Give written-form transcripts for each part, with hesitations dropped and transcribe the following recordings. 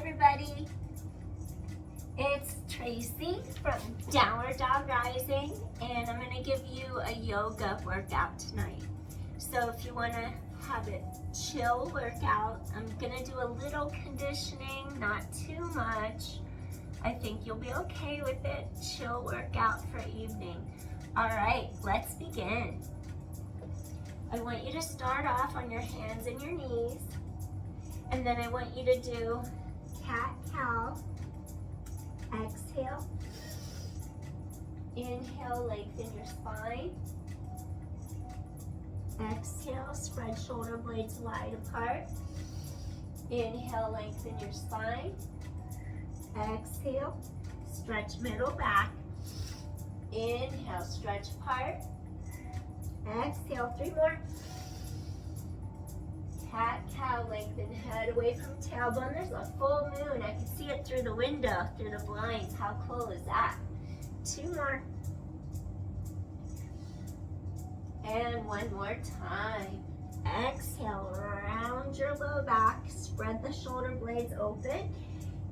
everybody. It's Tracy from Downward Dog Rising, and I'm going to give you a yoga workout tonight. So if you want to have a chill workout, I'm going to do a little conditioning, not too much. I think you'll be okay with it. Chill workout for evening. All right, let's begin. I want you to start off on your hands and your knees, and then I want you to do cat-cow. Exhale. Inhale, lengthen your spine. Exhale, spread shoulder blades wide apart. Inhale, lengthen your spine. Exhale, stretch middle back. Inhale, stretch apart. Exhale, 3 more. Cat-cow, lengthen head away from tailbone. There's a full moon. I can see it through the window, through the blinds. How cool is that? 2 more. And 1 more time. Exhale, round your low back. Spread the shoulder blades open.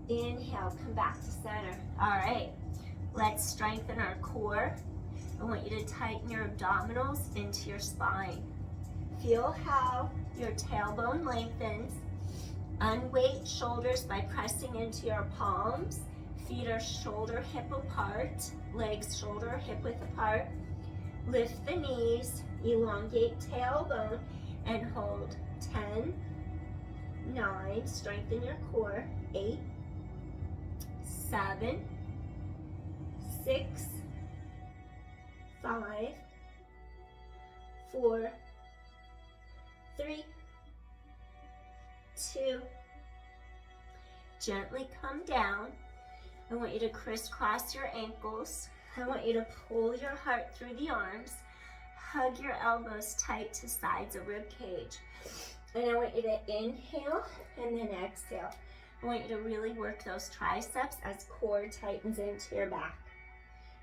Inhale, come back to center. All right, let's strengthen our core. I want you to tighten your abdominals into your spine. Feel how your tailbone lengthens. Unweight shoulders by pressing into your palms. Feet are shoulder hip apart. Legs shoulder hip width apart. Lift the knees. Elongate tailbone and hold. 10, 9. Strengthen your core. 8, 7, 6, 5, 4, 3, 2. Gently come down. I want you to crisscross your ankles. I want you to pull your heart through the arms. Hug your elbows tight to sides of rib cage. And I want you to inhale and then exhale. I want you to really work those triceps as core tightens into your back.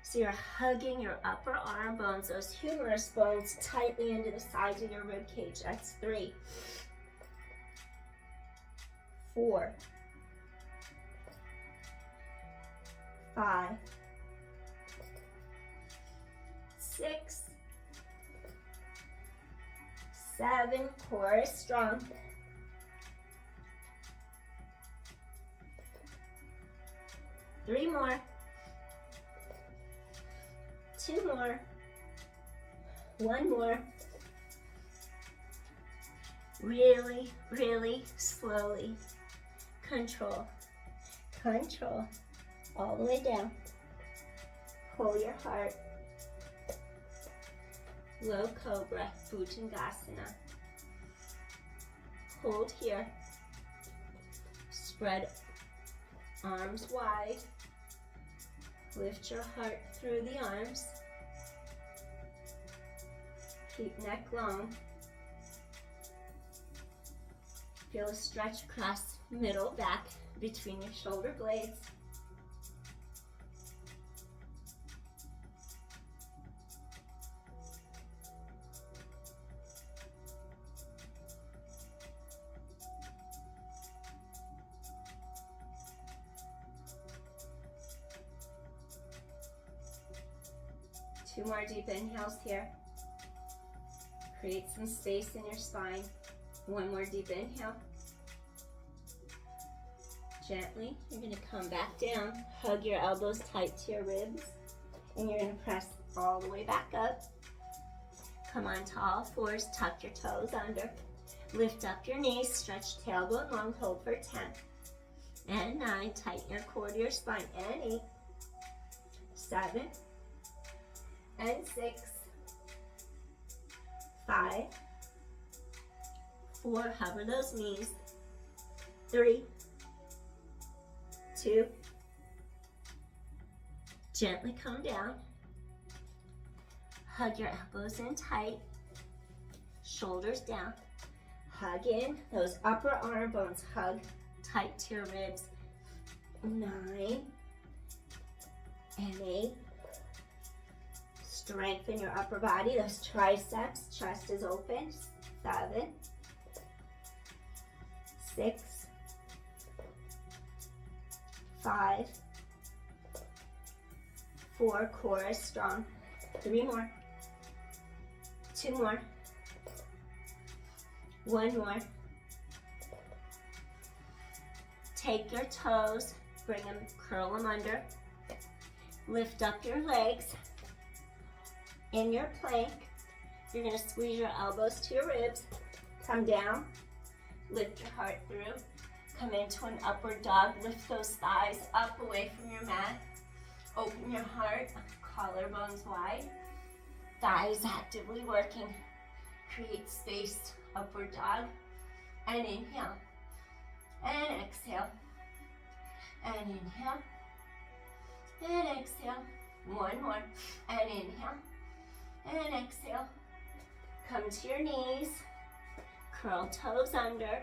So you're hugging your upper arm bones, those humerus bones, tightly into the sides of your rib cage. That's 3, 4, 5, 6, 7. Core is strong. 3 more. 2 more. 1 more. Really, really slowly. Control. Control. All the way down. Pull your heart. Low cobra, Bhujangasana. Hold here. Spread arms wide. Lift your heart through the arms. Keep neck long. Feel a stretch across middle back between your shoulder blades. Two more deep inhales here. Create some space in your spine. 1 more deep inhale. Gently, you're going to come back down. Hug your elbows tight to your ribs. And you're going to press all the way back up. Come on to all fours. Tuck your toes under. Lift up your knees. Stretch tailbone long. Hold for 10. And 9. Tighten your core to your spine. And 8. 7. And 6, 5, 4, hover those knees, 3, 2, gently come down, hug your elbows in tight, shoulders down, hug in, those upper arm bones hug tight to your ribs, 9 and 8. Strengthen your upper body, those triceps, chest is open. 7, 6, 5, 4, core is strong. 3 more. 2 more. 1 more. Take your toes, bring them, curl them under. Lift up your legs. In your plank, you're gonna squeeze your elbows to your ribs. Come down, lift your heart through. Come into an upward dog, lift those thighs up away from your mat. Open your heart, collarbones wide. Thighs actively working. Create space, upward dog. And inhale. And exhale. And inhale. And exhale. 1 more. And inhale. And exhale. Come to your knees. Curl toes under.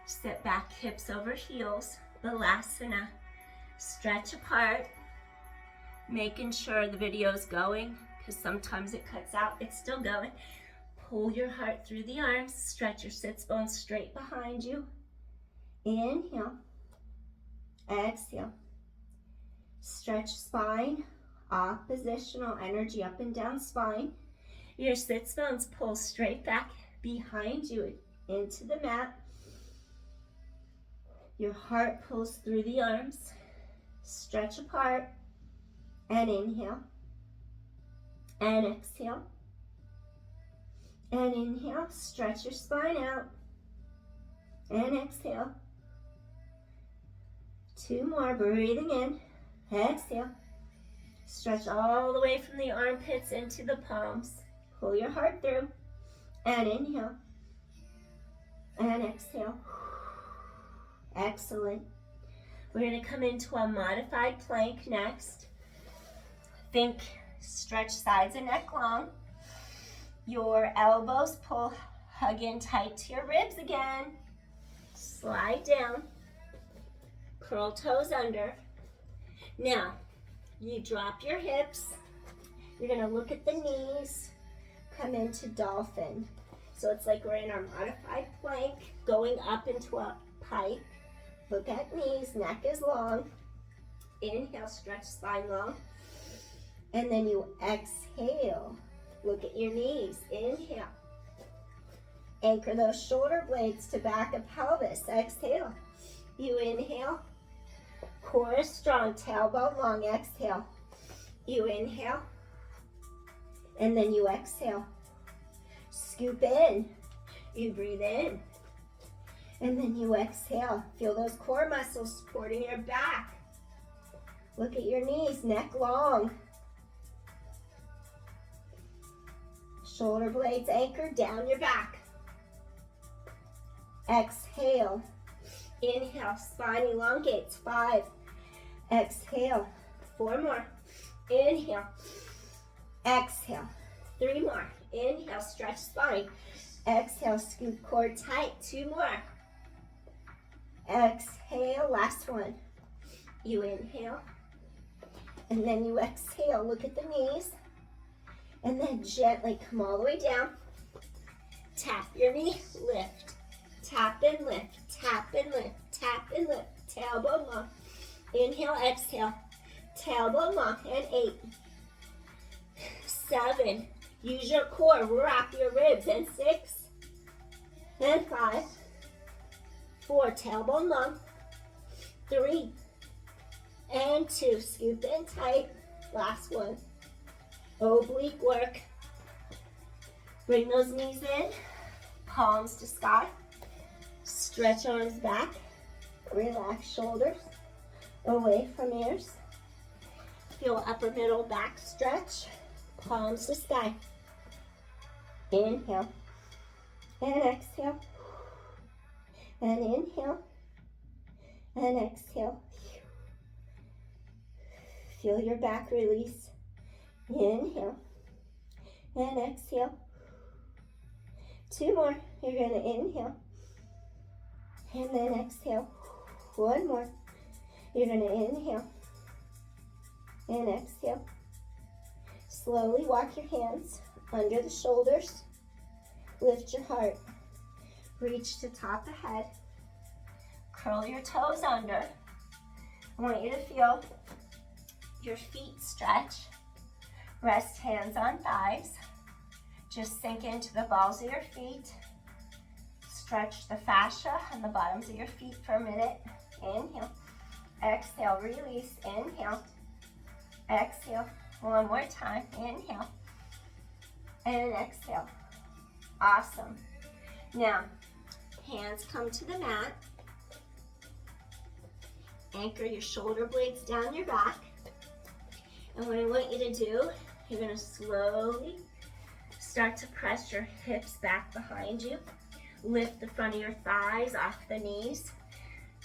Sit back, hips over heels. Balasana. Stretch apart. Making sure the video's going, because sometimes it cuts out. It's still going. Pull your heart through the arms. Stretch your sits bones straight behind you. Inhale. Exhale. Stretch spine. Oppositional energy up and down spine. Your sits bones pull straight back behind you into the mat. Your heart pulls through the arms. Stretch apart. And inhale. And exhale. And inhale. Stretch your spine out. And exhale. 2 more. Breathing in. Exhale. Stretch all the way from the armpits into the palms. Pull your heart through. And inhale. And exhale. Excellent. We're going to come into a modified plank next. Think stretch sides and neck long. Your elbows pull, hug in tight to your ribs again. Slide down. Curl toes under. Now, you drop your hips. You're going to look at the knees. Come into Dolphin. So it's like we're in our modified plank, going up into a pike. Look at knees, neck is long. Inhale, stretch spine long. And then you exhale. Look at your knees. Inhale. Anchor those shoulder blades to back of pelvis. Exhale. You inhale. Core is strong. Tailbone long. Exhale. You inhale. And then you exhale. Scoop in. You breathe in. And then you exhale. Feel those core muscles supporting your back. Look at your knees. Neck long. Shoulder blades anchored down your back. Exhale. Inhale, spine elongates. 5. Exhale. 4 more. Inhale. Exhale. 3 more. Inhale, stretch spine. Exhale, scoop core tight. 2 more. Exhale, last one. You inhale. And then you exhale. Look at the knees. And then gently come all the way down. Tap your knee, lift. Tap and lift, tap and lift, tap and lift. Tailbone long. Inhale, exhale. Tailbone long. And 8. 7. Use your core, wrap your ribs. And 6. And 5. 4. Tailbone long. 3. And 2. Scoop in tight. Last one. Oblique work. Bring those knees in, palms to sky. Stretch arms back. Relax shoulders away from ears. Feel upper middle back stretch. Palms to sky. Inhale. And exhale. And inhale. And exhale. Feel your back release. Inhale and exhale. 2 more. You're going to inhale and then exhale. 1 more. You're going to inhale and exhale. Slowly walk your hands under the shoulders. Lift your heart. Reach to top of head. Curl your toes under. I want you to feel your feet stretch. Rest hands on thighs. Just sink into the balls of your feet. Stretch the fascia on the bottoms of your feet for a minute. Inhale. Exhale, release. Inhale. Exhale. One more time. Inhale. And exhale. Awesome. Now, hands come to the mat. Anchor your shoulder blades down your back. And what I want you to do, you're going to slowly start to press your hips back behind you. Lift the front of your thighs off the knees.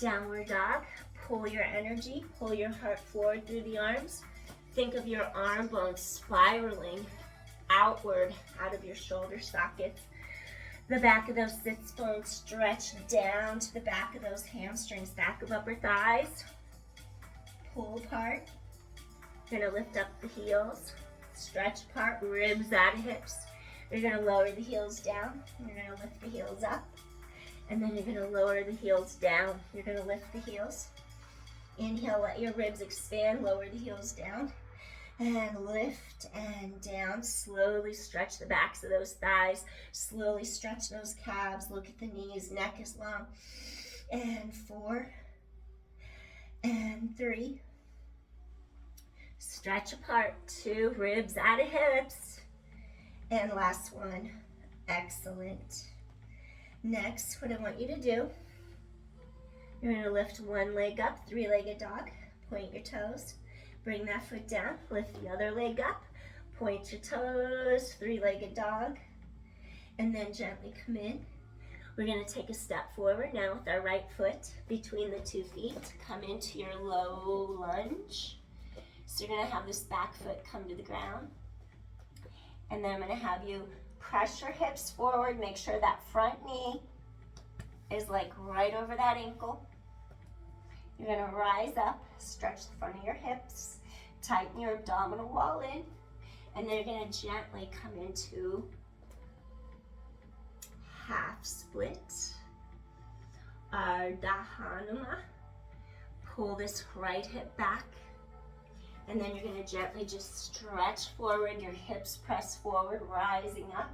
Downward dog. Pull your energy. Pull your heart forward through the arms. Think of your arm bones spiraling outward out of your shoulder sockets. The back of those sits bones stretch down to the back of those hamstrings, back of upper thighs. Pull apart. You're going to lift up the heels. Stretch apart, ribs out of hips. You're going to lower the heels down. You're going to lift the heels up. And then you're going to lower the heels down. You're going to lift the heels. Inhale, let your ribs expand. Lower the heels down. And lift and down. Slowly stretch the backs of those thighs. Slowly stretch those calves. Look at the knees. Neck is long. And 4. And 3. Stretch apart. 2. Ribs out of hips. And last one. Excellent. Next, what I want you to do, you're going to lift one leg up, three-legged dog. Point your toes. Bring that foot down. Lift the other leg up. Point your toes, three-legged dog. And then gently come in. We're going to take a step forward now with our right foot between the 2 feet. Come into your low lunge. So you're going to have this back foot come to the ground. And then I'm going to have you press your hips forward. Make sure that front knee is like right over that ankle. You're going to rise up, stretch the front of your hips, tighten your abdominal wall in, and then you're going to gently come into half split. Ardha Hanuman. Pull this right hip back. And then you're going to gently just stretch forward, your hips press forward, rising up.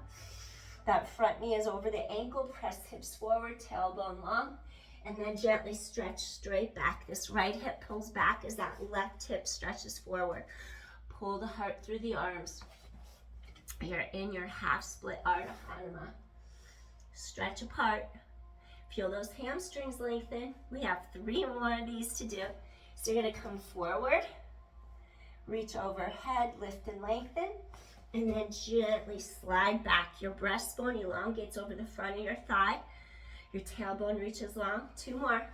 That front knee is over the ankle, press hips forward, tailbone long, and then gently stretch straight back. This right hip pulls back as that left hip stretches forward. Pull the heart through the arms. You're in your half split Ardha Hanuman. Stretch apart. Feel those hamstrings lengthen. We have 3 more of these to do. So you're going to come forward. Reach overhead, lift and lengthen, and then gently slide back. Your breastbone elongates over the front of your thigh. Your tailbone reaches long. 2 more.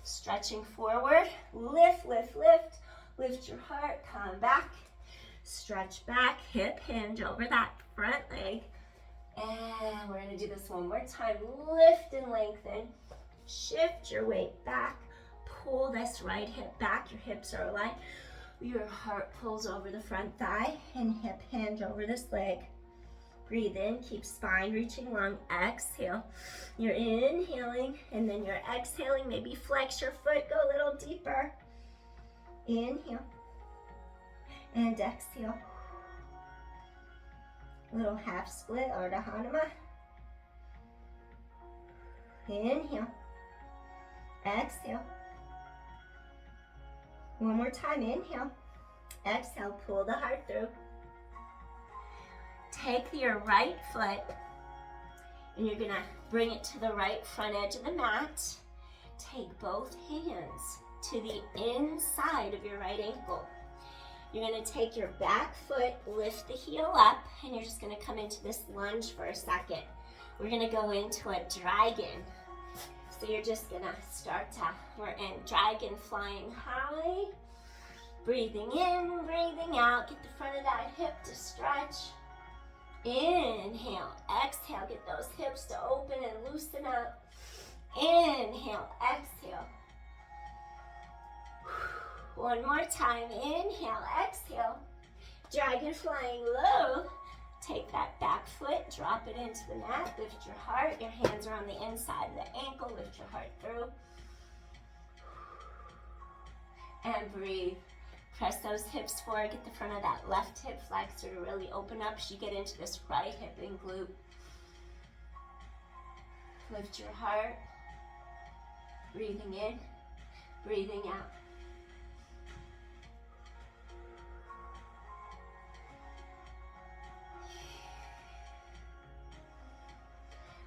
Stretching forward, lift, lift, lift. Lift your heart, come back. Stretch back, hip hinge over that front leg. And we're going to do this one more time. Lift and lengthen. Shift your weight back. Pull this right hip back. Your hips are aligned. Your heart pulls over the front thigh and hip hinge over this leg. Breathe in, keep spine reaching long. Exhale. You're inhaling and then you're exhaling. Maybe flex your foot, go a little deeper. Inhale and exhale. Little half split, Ardha Hanuman. Inhale. Exhale. One more time, inhale. Exhale, pull the heart through. Take your right foot and you're gonna bring it to the right front edge of the mat. Take both hands to the inside of your right ankle. You're gonna take your back foot, lift the heel up, and you're just gonna come into this lunge for a second. We're gonna go into a dragon. So you're just gonna start to, we're in dragon flying high. Breathing in, breathing out. Get the front of that hip to stretch. Inhale, exhale. Get those hips to open and loosen up. Inhale, exhale. One more time. Inhale, exhale. Dragon flying low. Take that back foot, drop it into the mat, lift your heart. Your hands are on the inside of the ankle. Lift your heart through. And breathe. Press those hips forward, get the front of that left hip flexor to really open up as you get into this right hip and glute. Lift your heart. Breathing in, breathing out.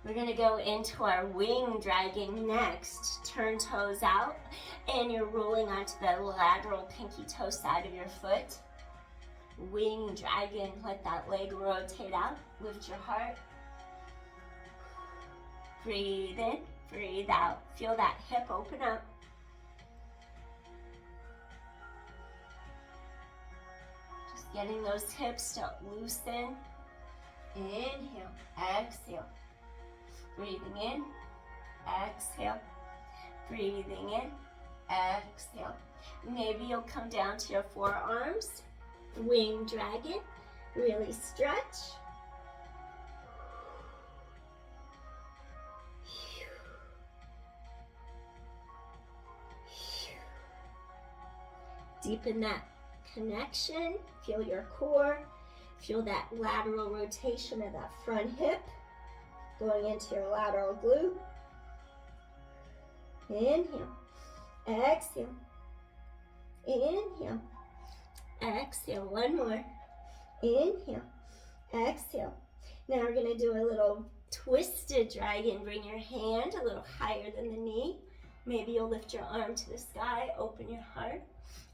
We're gonna go into our wing dragging next. Turn toes out, and you're rolling onto the lateral pinky toe side of your foot. Wing dragging, let that leg rotate out. Lift your heart. Breathe in, breathe out. Feel that hip open up. Just getting those hips to loosen. Inhale, exhale. Breathing in, exhale. Breathing in, exhale. Maybe you'll come down to your forearms. Wing dragon, really stretch. Deepen that connection. Feel your core. Feel that lateral rotation of that front hip going into your lateral glute. Inhale, exhale, inhale, exhale. One more. Inhale, exhale. Now we're gonna do a little twisted dragon. Bring your hand a little higher than the knee. Maybe you'll lift your arm to the sky, open your heart,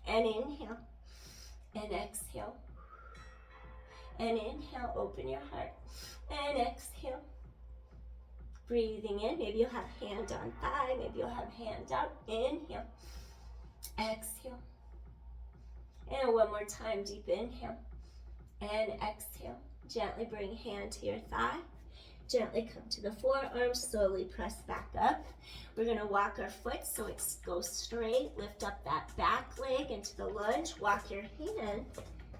and inhale, and exhale. And inhale, open your heart, and exhale. Breathing in, maybe you'll have hand on thigh, maybe you'll have hand out. Inhale, exhale. And one more time, deep inhale and exhale. Gently bring hand to your thigh. Gently come to the forearms, slowly press back up. We're gonna walk our foot so it goes straight. Lift up that back leg into the lunge. Walk your hand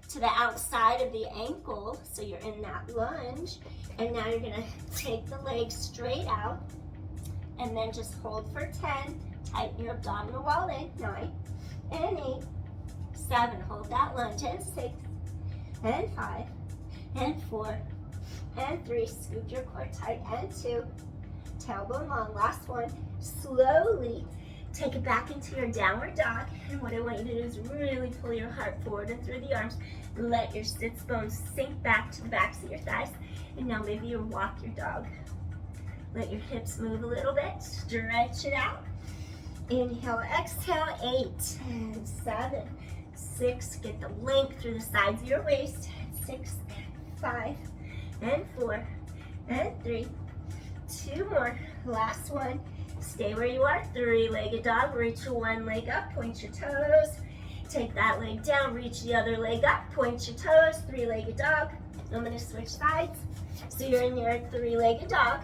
to the outside of the ankle, so you're in that lunge. And now you're gonna take the leg straight out, and then just hold for 10. Tighten your abdominal wall in. 9 and 8, 7. Hold that lunge. And 6 and 5 and 4 and 3. Scoop your core tight. And 2. Tailbone long. Last one. Slowly take it back into your downward dog. And what I want you to do is really pull your heart forward and through the arms. Let your sits bones sink back to the backs of your thighs. And now maybe you walk your dog. Let your hips move a little bit. Stretch it out. Inhale, exhale. 8 and 7, 6. Get the length through the sides of your waist. 6, 5, and 4, and 3. 2 more. Last one. Stay where you are. 3-legged dog. Reach your one leg up. Point your toes. Take that leg down. Reach the other leg up. Point your toes. 3-legged dog. I'm going to switch sides. So you're in your 3-legged dog.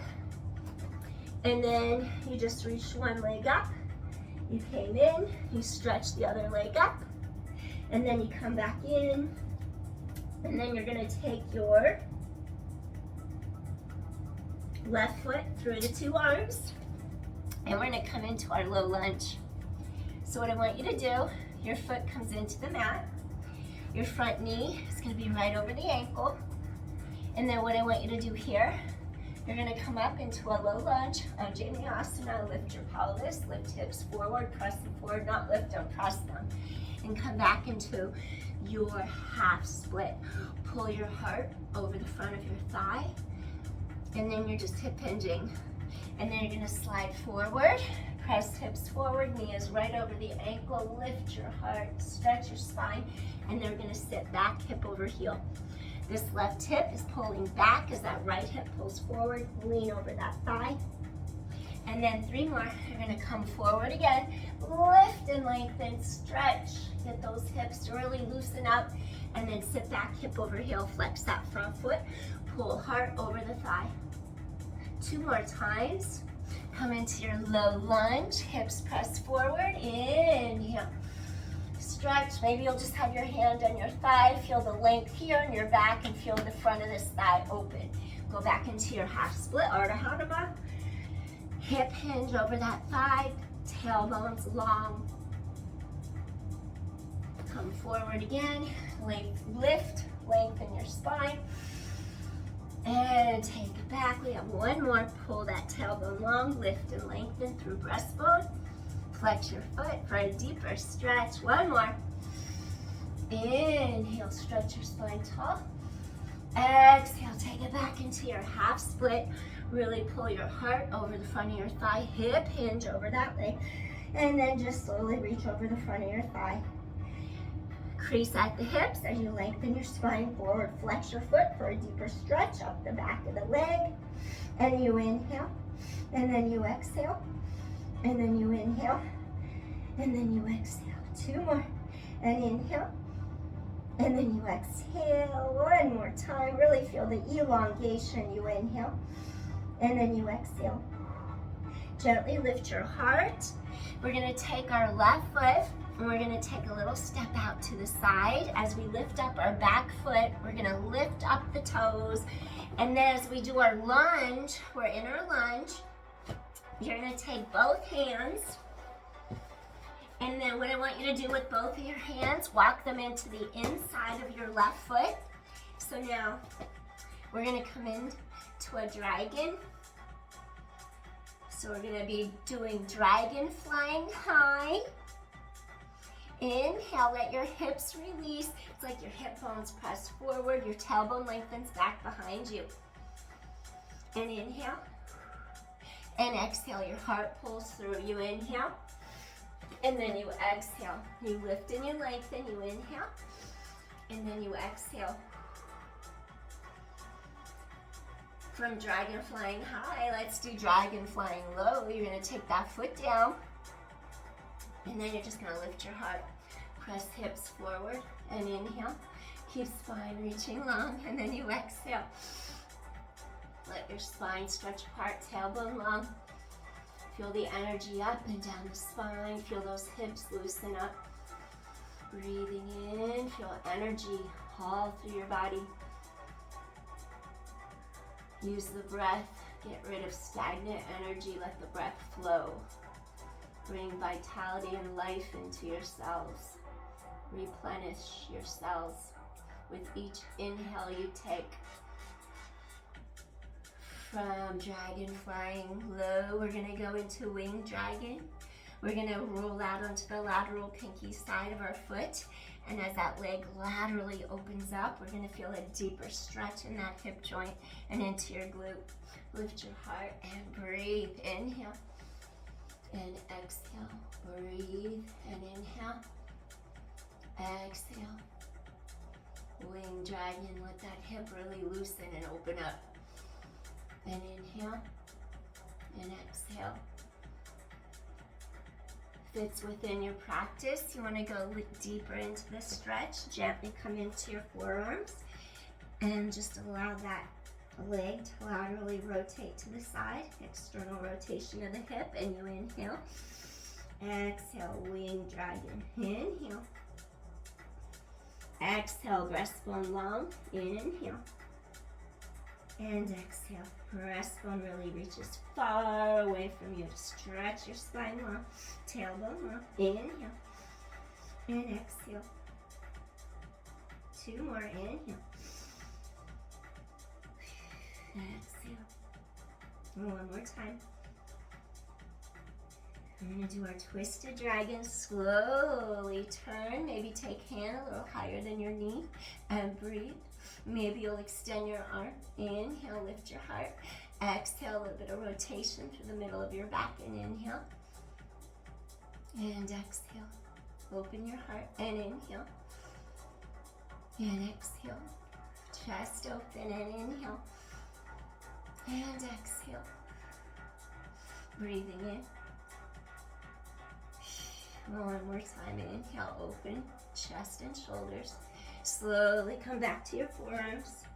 And then you just reach one leg up. You came in. You stretch the other leg up. And then you come back in. And then you're going to take your left foot through the 2 arms. And we're going to come into our low lunge. So what I want you to do, your foot comes into the mat. Your front knee is going to be right over the ankle. And then what I want you to do here, you're going to come up into a low lunge. Anjaneyasana. Lift your pelvis, lift hips forward, press them forward, not lift them, press them. And come back into your half split. Pull your heart over the front of your thigh. And then you're just hip hinging. And then you're going to slide forward, press hips forward, knee is right over the ankle, lift your heart, stretch your spine, and then we're going to sit back, hip over heel. This left hip is pulling back as that right hip pulls forward, lean over that thigh. And then 3 more, you're going to come forward again, lift and lengthen, stretch, get those hips to really loosen up, and then sit back, hip over heel, flex that front foot, pull heart over the thigh. 2 more times. Come into your low lunge, hips press forward, inhale. Stretch, maybe you'll just have your hand on your thigh, feel the length here in your back and feel the front of this thigh open. Go back into your half split, Ardha Hanuman. Hip hinge over that thigh, tailbones long. Come forward again, lift, lengthen your spine. And take it back. We have one more. Pull that tailbone long, lift and lengthen through breastbone. Flex your foot for a deeper stretch. One more. Inhale, stretch your spine tall. Exhale, take it back into your half split. Really pull your heart over the front of your thigh. Hip hinge over that leg. And then just slowly reach over the front of your thigh. Crease at the hips as you lengthen your spine forward. Flex your foot for a deeper stretch up the back of the leg. And you inhale. And then you exhale. And then you inhale. And then you exhale. Two more. And inhale. And then you exhale. One more time. Really feel the elongation. You inhale. And then you exhale. Gently lift your heart. We're going to take our left foot and we're going to take a little step out to the side. As we lift up our back foot, we're going to lift up the toes. And then as we do our lunge, we're in our lunge. You're going to take both hands. And then what I want you to do with both of your hands, walk them into the inside of your left foot. So now we're going to come in to a dragon. So we're going to be doing dragon flying high. Inhale, let your hips release. It's like your hip bones press forward, your tailbone lengthens back behind you. And inhale. And exhale, your heart pulls through. You inhale. And then you exhale. You lift and you lengthen, you inhale. And then you exhale. From dragon flying high, let's do dragon flying low. You're going to take that foot down. And then you're just going to lift your heart. Press hips forward and inhale. Keep spine reaching long and then you exhale. Let your spine stretch apart, tailbone long. Feel the energy up and down the spine. Feel those hips loosen up. Breathing in, feel energy all through your body. Use the breath, get rid of stagnant energy, let the breath flow. Bring vitality and life into your cells. Replenish your cells with each inhale you take. From dragon flying low, we're going to go into winged dragon. We're going to roll out onto the lateral pinky side of our foot. And as that leg laterally opens up, we're going to feel a deeper stretch in that hip joint and into your glute. Lift your heart and breathe. Inhale and exhale. Breathe and inhale. Exhale. Winged dragon, let that hip really loosen and open up. And inhale and exhale. Fits within your practice. You want to go deeper into the stretch. Gently come into your forearms and just allow that leg to laterally rotate to the side. External rotation of the hip, and you inhale. Exhale, winged dragon. Inhale. Exhale, breastbone long. Inhale. And exhale. Breastbone really reaches far away from you to stretch your spine long. Tailbone long. Inhale. And exhale. Two more. Inhale. Exhale. And one more time. We're going to do our twisted dragon. Slowly turn. Maybe take hand a little higher than your knee and breathe. Maybe you'll extend your arm. Inhale, lift your heart. Exhale, a little bit of rotation through the middle of your back. And inhale. And exhale. Open your heart and inhale. And exhale. Chest open and inhale. And exhale. Breathing in. One more time. Inhale, open chest and shoulders. Slowly come back to your forearms.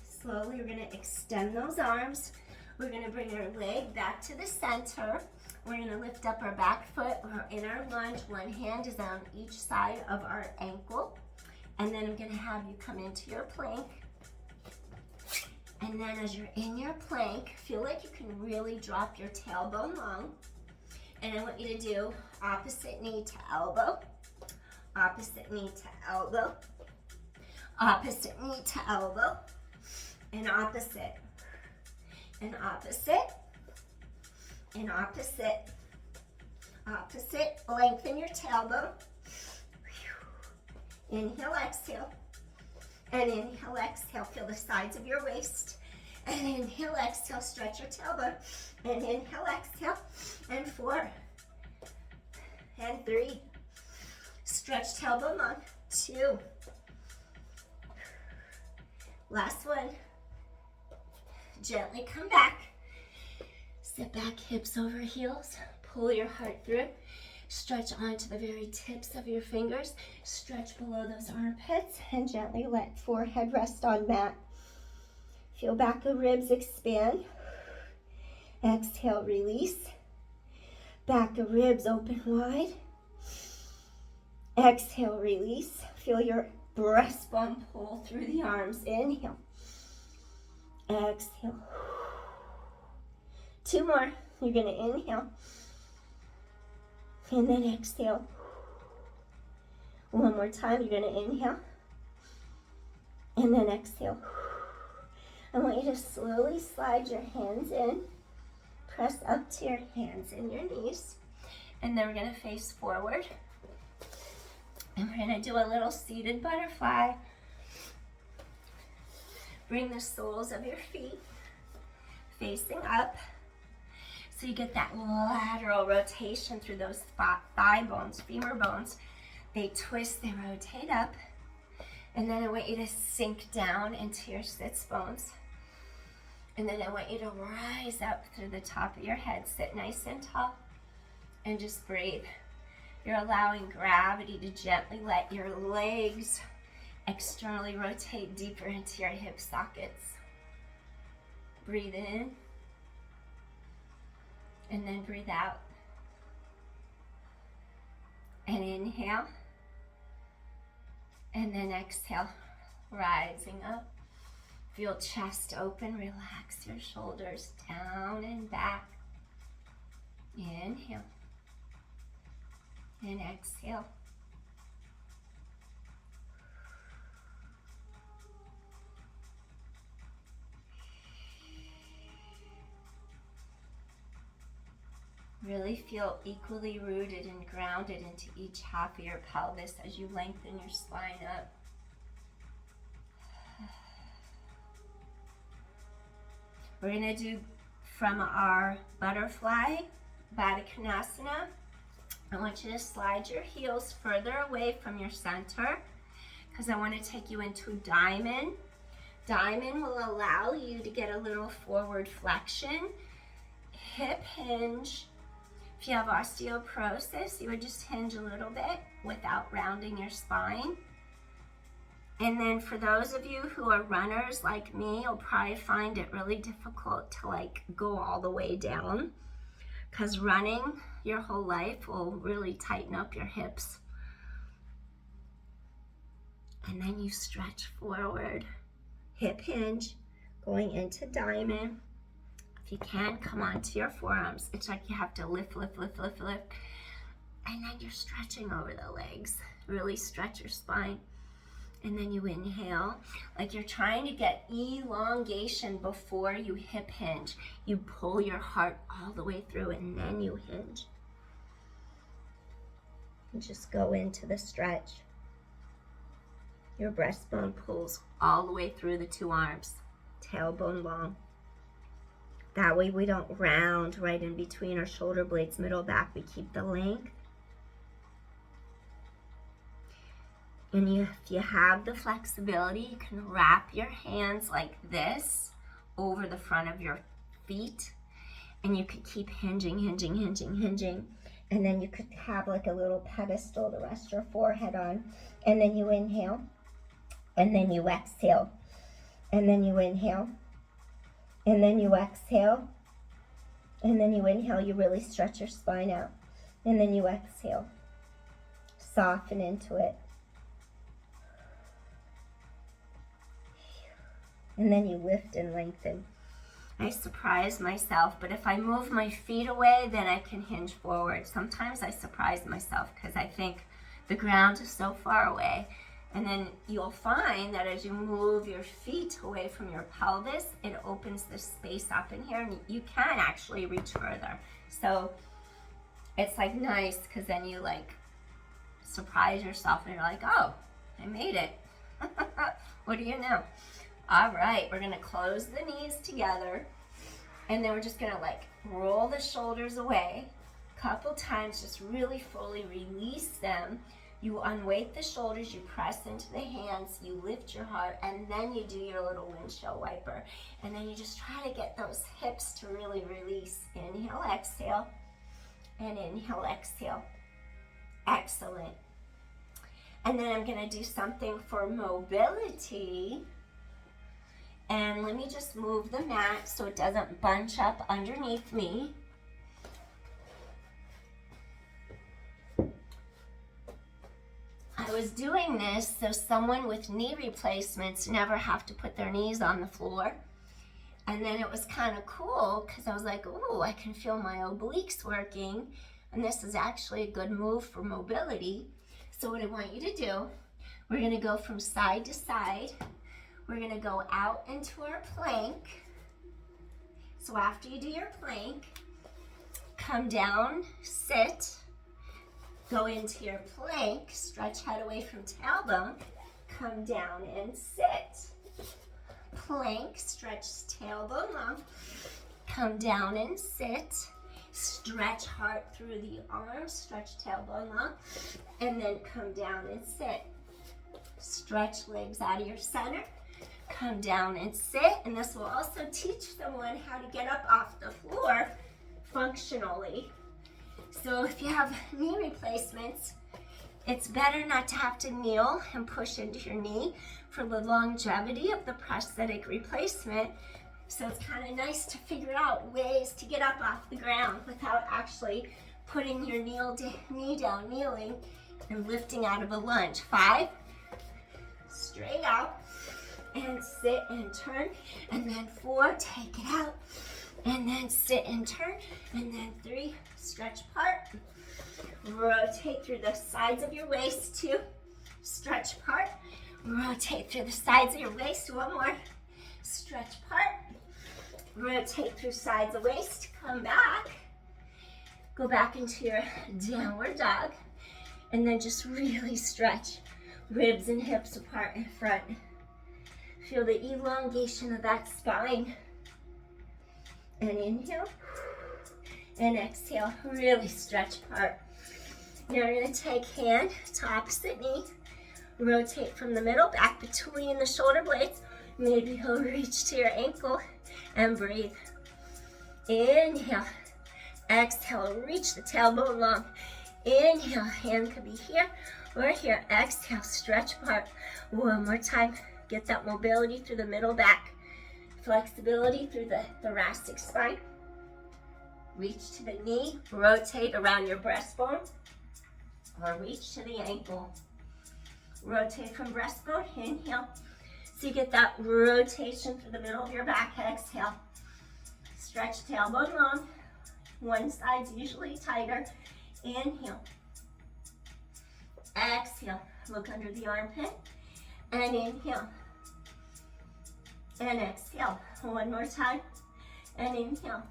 Slowly, we're going to extend those arms. We're going to bring our leg back to the center. We're going to lift up our back foot. We're in our lunge. One hand is on each side of our ankle. And then I'm going to have you come into your plank. And then as you're in your plank, feel like you can really drop your tailbone long. And I want you to do opposite knee to elbow. opposite knee to elbow, opposite knee to elbow, and opposite, and opposite, and opposite, opposite. Lengthen your tailbone. Inhale, exhale, and inhale, exhale. Feel the sides of your waist. And inhale, exhale, stretch your tailbone. And inhale, exhale, and 4, and 3. Stretch tailbone long. 2. Last one. Gently come back. Sit back, hips over heels. Pull your heart through. Stretch onto the very tips of your fingers. Stretch below those armpits and gently let forehead rest on mat. Feel back of ribs expand. Exhale, release. Back of ribs open wide. Exhale, release. Feel your breastbone pull through the arms. Inhale. Exhale. 2 more. You're going to inhale. And then exhale. 1 more time. You're going to inhale. And then exhale. I want you to slowly slide your hands in. Press up to your hands and your knees. And then we're going to face forward. And we're going to do a little seated butterfly. Bring the soles of your feet facing up. So you get that lateral rotation through those thigh bones, femur bones. They twist, they rotate up. And then I want you to sink down into your sits bones. And then I want you to rise up through the top of your head. Sit nice and tall and just breathe. You're allowing gravity to gently let your legs externally rotate deeper into your hip sockets. Breathe in and then breathe out. And inhale and then exhale, rising up. Feel chest open, relax your shoulders down and back. Inhale and exhale. Really feel equally rooted and grounded into each half of your pelvis as you lengthen your spine up. We're going to do from our butterfly, Baddha Konasana. I want you to slide your heels further away from your center because I want to take you into diamond. Diamond will allow you to get a little forward flexion, hip hinge. If you have osteoporosis, you would just hinge a little bit without rounding your spine. And then for those of you who are runners like me, you'll probably find it really difficult to go all the way down because running your whole life will really tighten up your hips. And then you stretch forward, hip hinge, going into diamond. If you can, come onto your forearms. It's like you have to lift, lift, lift, lift, lift. And then you're stretching over the legs. Really stretch your spine. And then you inhale, like you're trying to get elongation before you hip hinge. You pull your heart all the way through and then you hinge. And just go into the stretch. Your breastbone pulls all the way through the 2 arms, tailbone long. That way we don't round right in between our shoulder blades, middle back. We keep the length. And if you have the flexibility, you can wrap your hands like this over the front of your feet. And you could keep hinging, hinging, hinging, hinging. And then you could have like a little pedestal to rest your forehead on. And then you inhale. And then you exhale. And then you inhale. And then you exhale. And then you inhale. You really stretch your spine out. And then you exhale. Soften into it. And then you lift and lengthen. I surprise myself, but if I move my feet away, then I can hinge forward. Sometimes I surprise myself because I think The ground is so far away. And then you'll find that as you move your feet away from your pelvis, it opens this space up in here, and you can actually reach further. So it's like nice, because then you like surprise yourself and you're like, oh, I made it. What do you know? All right, we're gonna close the knees together, and then we're just gonna like roll the shoulders away a couple times, just really fully release them. You unweight the shoulders, you press into the hands, you lift your heart, and then you do your little windshield wiper. And then you just try to get those hips to really release. Inhale, exhale, and inhale, exhale. Excellent. And then I'm gonna do something for mobility. And let me just move the mat so it doesn't bunch up underneath me. I was doing this so someone with knee replacements never have to put their knees on the floor. And then it was kind of cool because I was like, oh, I can feel my obliques working. And this is actually a good move for mobility. So what I want you to do, we're going to go from side to side. We're going to go out into our plank. So after you do your plank, come down, sit. Go into your plank, stretch head away from tailbone, come down and sit. Plank, stretch tailbone long, come down and sit. Stretch heart through the arms, stretch tailbone long, and then come down and sit. Stretch legs out of your center, come down and sit, and this will also teach someone how to get up off the floor functionally. So if you have knee replacements, it's better not to have to kneel and push into your knee for the longevity of the prosthetic replacement. So it's kind of nice to figure out ways to get up off the ground without actually putting your knee down, kneeling, and lifting out of a lunge. 5, straight out, and sit and turn, and then 4, take it out, and then sit and turn, and then 3, stretch apart, rotate through the sides of your waist, 2, stretch apart, rotate through the sides of your waist, 1 more, stretch apart, rotate through sides of waist, come back, go back into your downward dog, and then just really stretch ribs and hips apart in front. Feel the elongation of that spine. And inhale, and exhale, really stretch apart. Now you're gonna take hand to opposite knee, rotate from the middle, back between the shoulder blades. Maybe you'll reach to your ankle and breathe. Inhale, exhale, reach the tailbone long. Inhale, hand could be here or here. Exhale, stretch apart. 1 more time, get that mobility through the middle back. Flexibility through the thoracic spine. Reach to the knee, rotate around your breastbone, or reach to the ankle. Rotate from breastbone, inhale. So you get that rotation through the middle of your back, exhale. Stretch tailbone long. One side's usually tighter. Inhale. Exhale, look under the armpit, and inhale. And exhale, 1 more time, and inhale,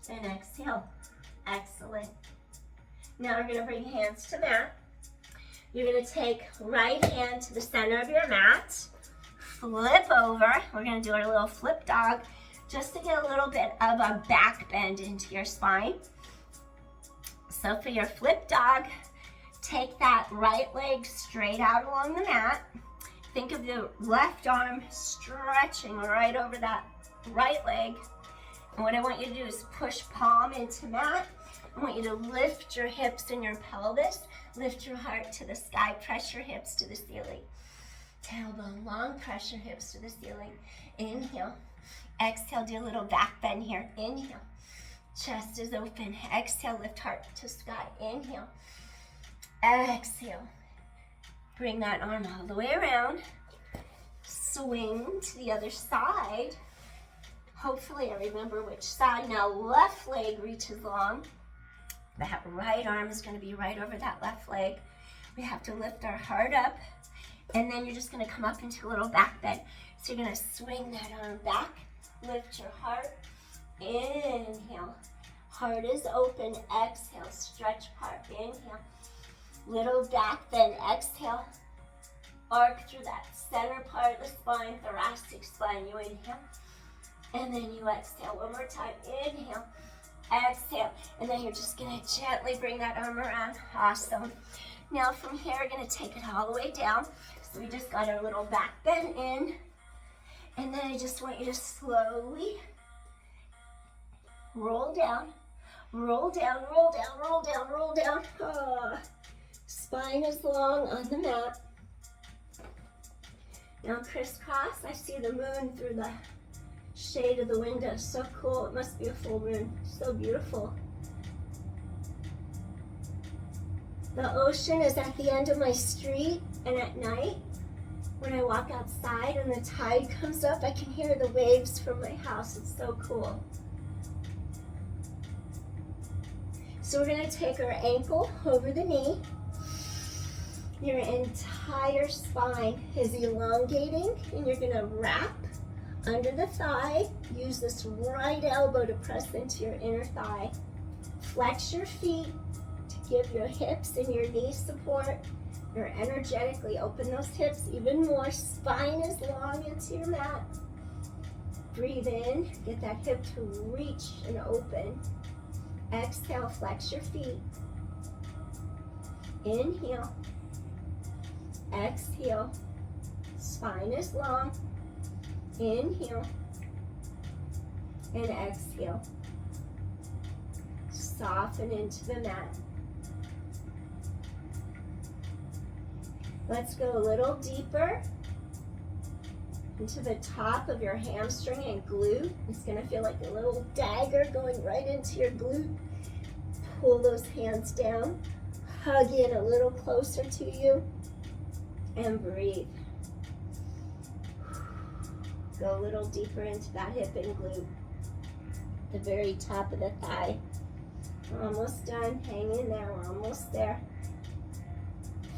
and exhale. Excellent. Now we're gonna bring hands to mat. You're gonna take right hand to the center of your mat, flip over. We're gonna do our little flip dog, just to get a little bit of a back bend into your spine. So for your flip dog, take that right leg straight out along the mat. Think of the left arm stretching right over that right leg. And what I want you to do is push palm into mat. I want you to lift your hips and your pelvis. Lift your heart to the sky. Press your hips to the ceiling. Tailbone long. Press your hips to the ceiling. Inhale. Exhale. Do a little back bend here. Inhale. Chest is open. Exhale. Lift heart to sky. Inhale. Exhale. Bring that arm all the way around. Swing to the other side. Hopefully I remember which side. Now left leg reaches long. That right arm is going to be right over that left leg. We have to lift our heart up, and then you're just gonna come up into a little back bend. So you're gonna swing that arm back, lift your heart, inhale. Heart is open, exhale, stretch part, inhale. Little back bend, exhale. Arc through that center part of the spine, thoracic spine. You inhale, and then you exhale. One more time, inhale, exhale, and then you're just gonna gently bring that arm around. Awesome. Now from here, we're gonna take it all the way down. So we just got our little back bend in, and then I just want you to slowly roll down, roll down, roll down, roll down, roll down. Spine is long on the mat. Now crisscross, I see the moon through the shade of the window. So cool, it must be a full moon. So beautiful. The ocean is at the end of my street, and at night, when I walk outside and the tide comes up, I can hear the waves from my house. It's so cool. So we're gonna take our ankle over the knee. Your entire spine is elongating, and you're gonna wrap under the thigh. Use this right elbow to press into your inner thigh. Flex your feet to give your hips and your knees support. You're energetically open those hips even more. Spine is long into your mat. Breathe in, get that hip to reach and open. Exhale, flex your feet. Inhale. Exhale. Spine is long. Inhale. And exhale. Soften into the mat. Let's go a little deeper into the top of your hamstring and glute. It's gonna feel like a little dagger going right into your glute. Pull those hands down. Hug in a little closer to you. And breathe. Go a little deeper into that hip and glute. The very top of the thigh. We're almost done. Hang in there. We're almost there.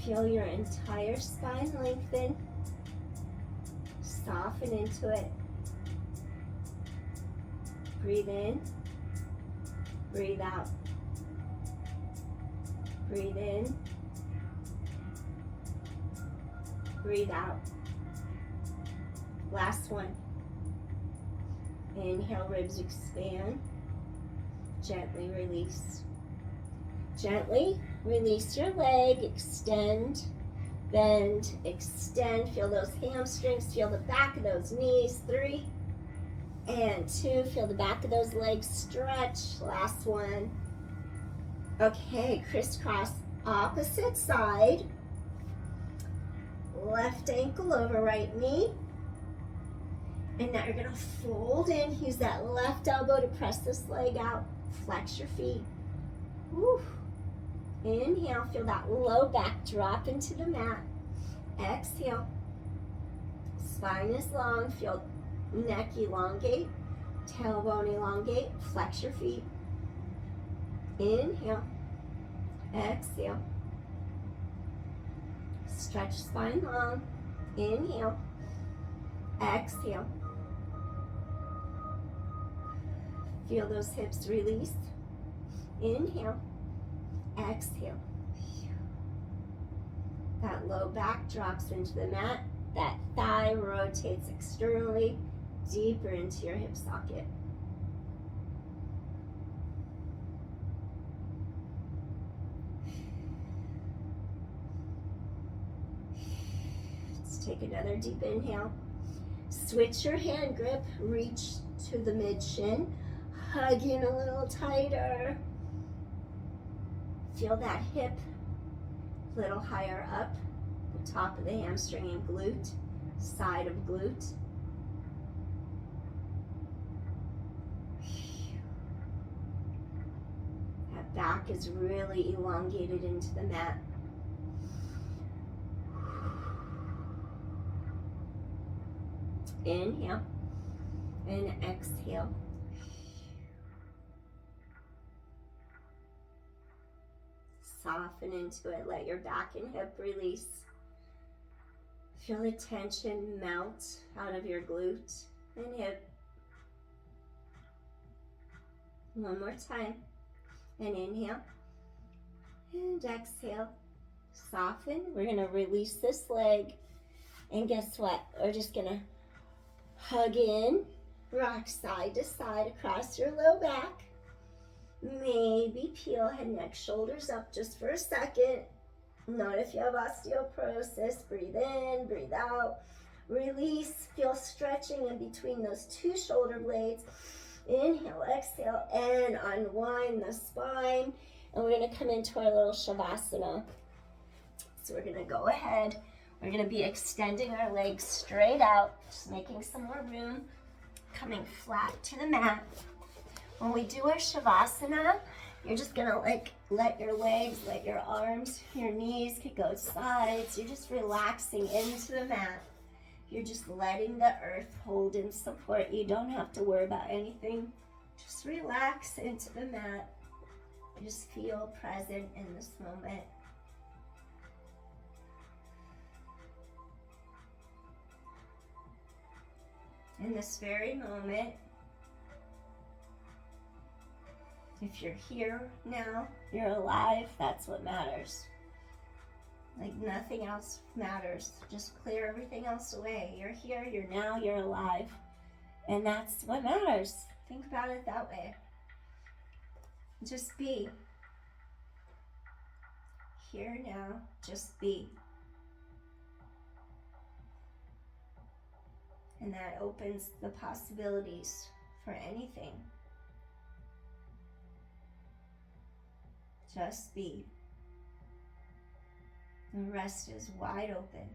Feel your entire spine lengthen. Soften into it. Breathe in. Breathe out. Breathe in. Breathe out. Last one. Inhale, ribs expand. Gently release. Gently release your leg. Extend, bend, extend. Feel those hamstrings. Feel the back of those knees. 3 and 2. Feel the back of those legs stretch. Last one. Okay, crisscross opposite side. Left ankle over right knee. And now you're gonna fold in. Use that left elbow to press this leg out. Flex your feet. Woo. Inhale, feel that low back drop into the mat. Exhale. Spine is long. Feel neck elongate. Tailbone elongate. Flex your feet. Inhale. Exhale. Stretch spine long. Inhale. Exhale. Feel those hips release. Inhale. Exhale. That low back drops into the mat. That thigh rotates externally, deeper into your hip socket. Let's take another deep inhale. Switch your hand grip, reach to the mid shin. Hug in a little tighter. Feel that hip a little higher up, the top of the hamstring and glute, side of glute. That back is really elongated into the mat. Inhale and exhale. Soften into it. Let your back and hip release. Feel the tension melt out of your glute and hip. One more time. And inhale. And exhale. Soften. We're going to release this leg. And guess what? We're just going to hug in. Rock side to side across your low back. Maybe peel head, neck, shoulders up just for a second. Not if you have osteoporosis. Breathe in, breathe out. Release. Feel stretching in between those two shoulder blades. Inhale, exhale, and unwind the spine. And we're going to come into our little Shavasana. So we're going to go ahead. We're going to be extending our legs straight out, just making some more room, coming flat to the mat. When we do our Shavasana, you're just going to let your legs, let your arms, your knees could go sides. You're just relaxing into the mat. You're just letting the earth hold and support you. Don't have to worry about anything. Just relax into the mat. Just feel present in this moment. In this very moment, if you're here now, you're alive, that's what matters. Like nothing else matters. Just clear everything else away. You're here, you're now, you're alive. And that's what matters. Think about it that way. Just be. Here now, just be. And that opens the possibilities for anything. Just be. The rest is wide open.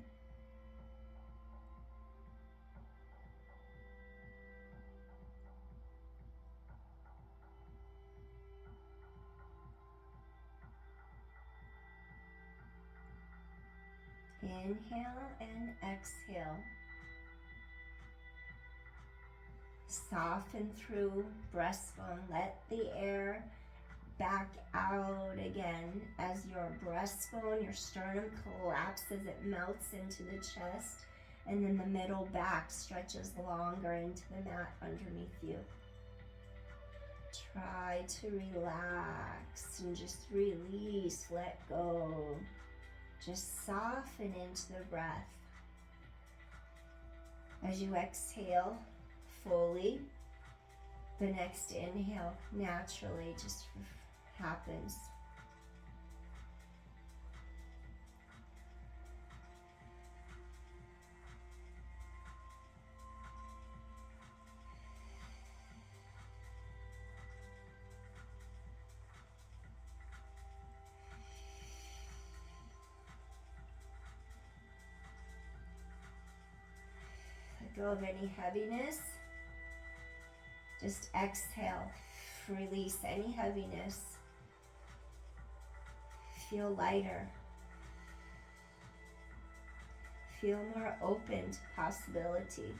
Inhale and exhale. Soften through breastbone. Let the air back out again as your breastbone, your sternum collapses. It melts into the chest, and then the middle back stretches longer into the mat underneath you. Try to relax and just release, let go. Just soften into the breath. As you exhale fully, the next inhale naturally just happens. Let go of any heaviness. Just exhale, release any heaviness. Feel lighter. Feel more open to possibility,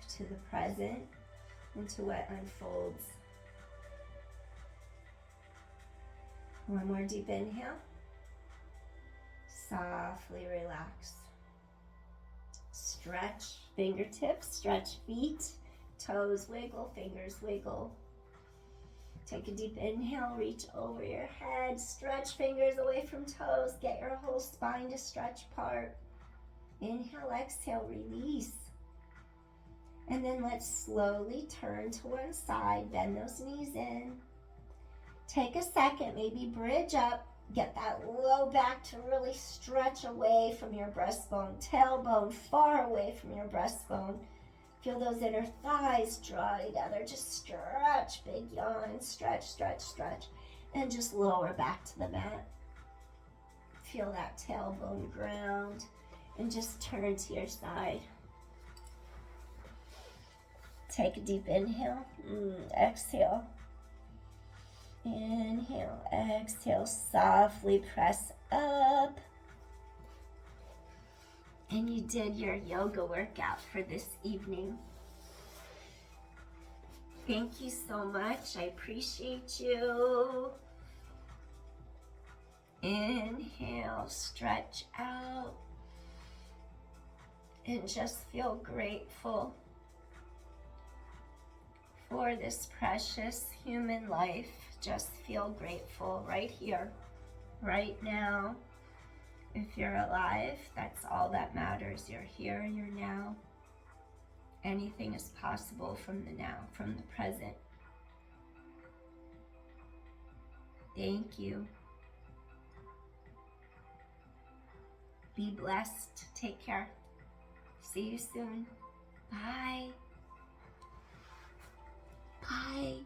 to the present, and to what unfolds. One more deep inhale. Softly relax. Stretch fingertips, stretch feet, toes wiggle, fingers wiggle. Take a deep inhale, reach over your head, stretch fingers away from toes, get your whole spine to stretch apart. Inhale, exhale, release. And then let's slowly turn to one side, bend those knees in. Take a second, maybe bridge up. Get that low back to really stretch away from your breastbone, tailbone far away from your breastbone. Feel those inner thighs draw together. Just stretch, big yawn, stretch, stretch, stretch. And just lower back to the mat. Feel that tailbone ground and just turn to your side. Take a deep inhale, exhale. Inhale, exhale, softly press up. And you did your yoga workout for this evening. Thank you so much. I appreciate you. Inhale, stretch out, and just feel grateful for this precious human life. Just feel grateful right here, right now. If you're alive, that's all that matters. You're here, you're now. Anything is possible from the now, from the present. Thank you. Be blessed. Take care. See you soon. Bye. Bye.